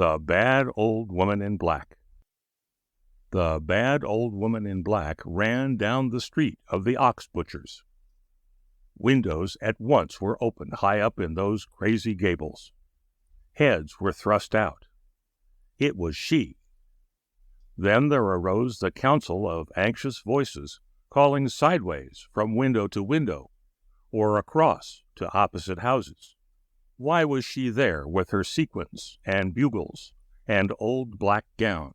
The Bad Old Woman in Black. The bad old woman in black ran down the street of the ox butchers. Windows at once were opened high up in those crazy gables. Heads were thrust out. It was she. Then there arose the council of anxious voices, calling sideways from window to window, or across to opposite houses. Why was she there with her sequins and bugles and old black gown?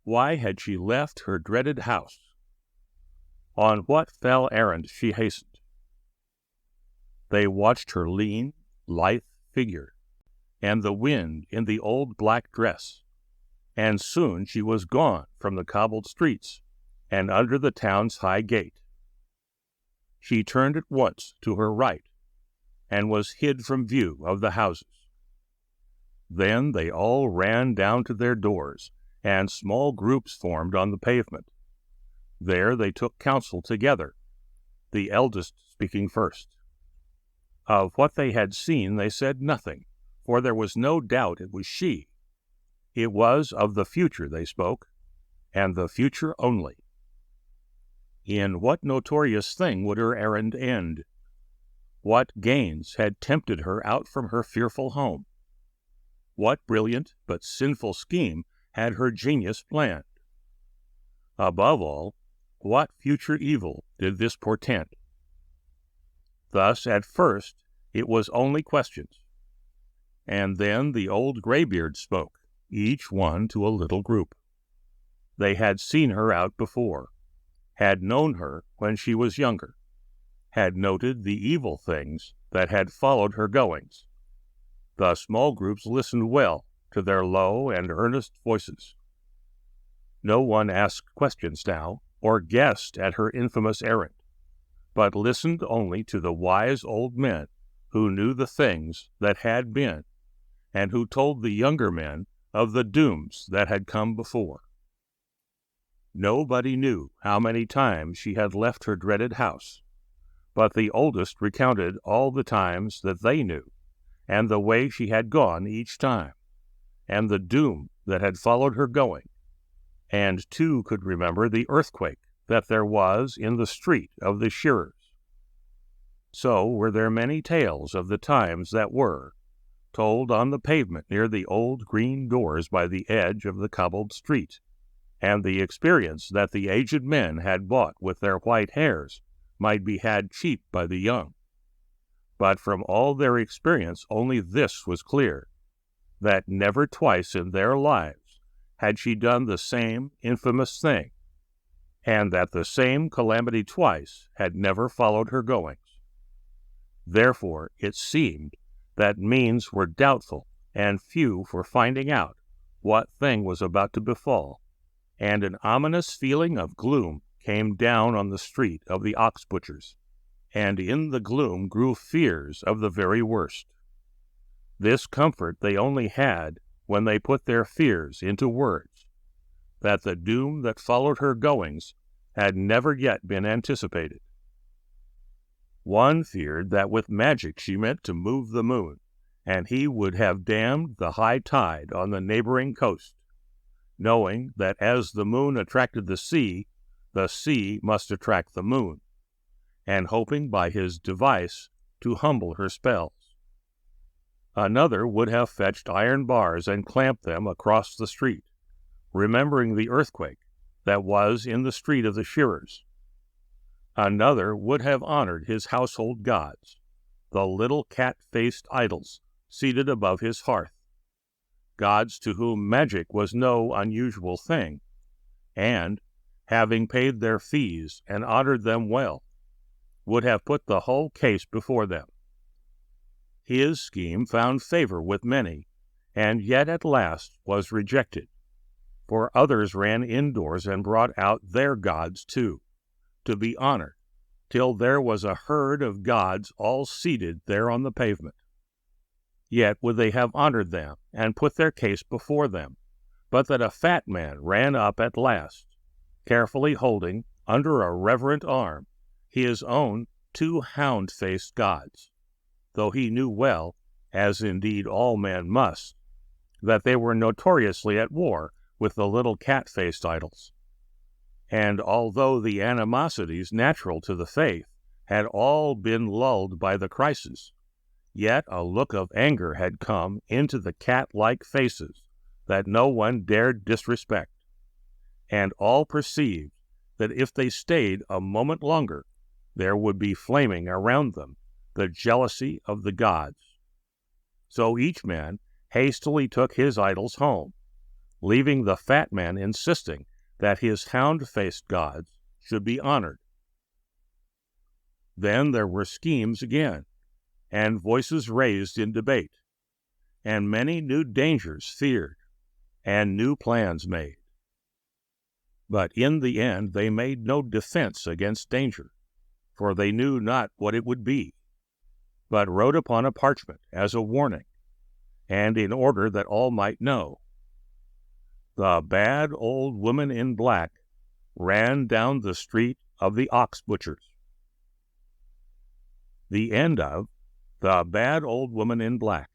Why had she left her dreaded house? On what fell errand she hastened? They watched her lean, lithe figure, and the wind in the old black dress, and soon she was gone from the cobbled streets and under the town's high gate. She turned at once to her right, and was hid from view of the houses. Then they all ran down to their doors, and small groups formed on the pavement. There they took counsel together, the eldest speaking first. Of what they had seen they said nothing, for there was no doubt it was she. It was of the future they spoke, and the future only. In what notorious thing would her errand end? What gains had tempted her out from her fearful home? What brilliant but sinful scheme had her genius planned? Above all, what future evil did this portend? Thus, at first, it was only questions. And then the old graybeard spoke, each one to a little group. They had seen her out before, had known her when she was younger, had noted the evil things that had followed her goings. The small groups listened well to their low and earnest voices. No one asked questions now, or guessed at her infamous errand, but listened only to the wise old men who knew the things that had been, and who told the younger men of the dooms that had come before. Nobody knew how many times she had left her dreaded house, but the oldest recounted all the times that they knew, and the way she had gone each time, and the doom that had followed her going, and two could remember the earthquake that there was in the street of the shearers. So were there many tales of the times that were, told on the pavement near the old green doors by the edge of the cobbled street, and the experience that the aged men had bought with their white hairs might be had cheap by the young. But from all their experience only this was clear, that never twice in their lives had she done the same infamous thing, and that the same calamity twice had never followed her goings. Therefore it seemed that means were doubtful and few for finding out what thing was about to befall, and an ominous feeling of gloom came down on the street of the ox butchers, and in the gloom grew fears of the very worst. This comfort they only had when they put their fears into words, that the doom that followed her goings had never yet been anticipated. One feared that with magic she meant to move the moon, and he would have dammed the high tide on the neighboring coast, knowing that as the moon attracted the sea must attract the moon, and hoping by his device to humble her spells. Another would have fetched iron bars and clamped them across the street, remembering the earthquake that was in the street of the shearers. Another would have honored his household gods, the little cat-faced idols seated above his hearth, gods to whom magic was no unusual thing, and, having paid their fees and honored them well, would have put the whole case before them. His scheme found favor with many, and yet at last was rejected, for others ran indoors and brought out their gods too, to be honored, till there was a herd of gods all seated there on the pavement. Yet would they have honored them and put their case before them, but that a fat man ran up at last, carefully holding, under a reverent arm, his own 2 hound-faced gods, though he knew well, as indeed all men must, that they were notoriously at war with the little cat-faced idols. And although the animosities natural to the faith had all been lulled by the crisis, yet a look of anger had come into the cat-like faces that no one dared disrespect, and all perceived that if they stayed a moment longer, there would be flaming around them the jealousy of the gods. So each man hastily took his idols home, leaving the fat man insisting that his hound-faced gods should be honored. Then there were schemes again, and voices raised in debate, and many new dangers feared, and new plans made. But in the end they made no defense against danger, for they knew not what it would be, but wrote upon a parchment as a warning, and in order that all might know. The bad old woman in black ran down the street of the ox butchers. The end of The Bad Old Woman in Black.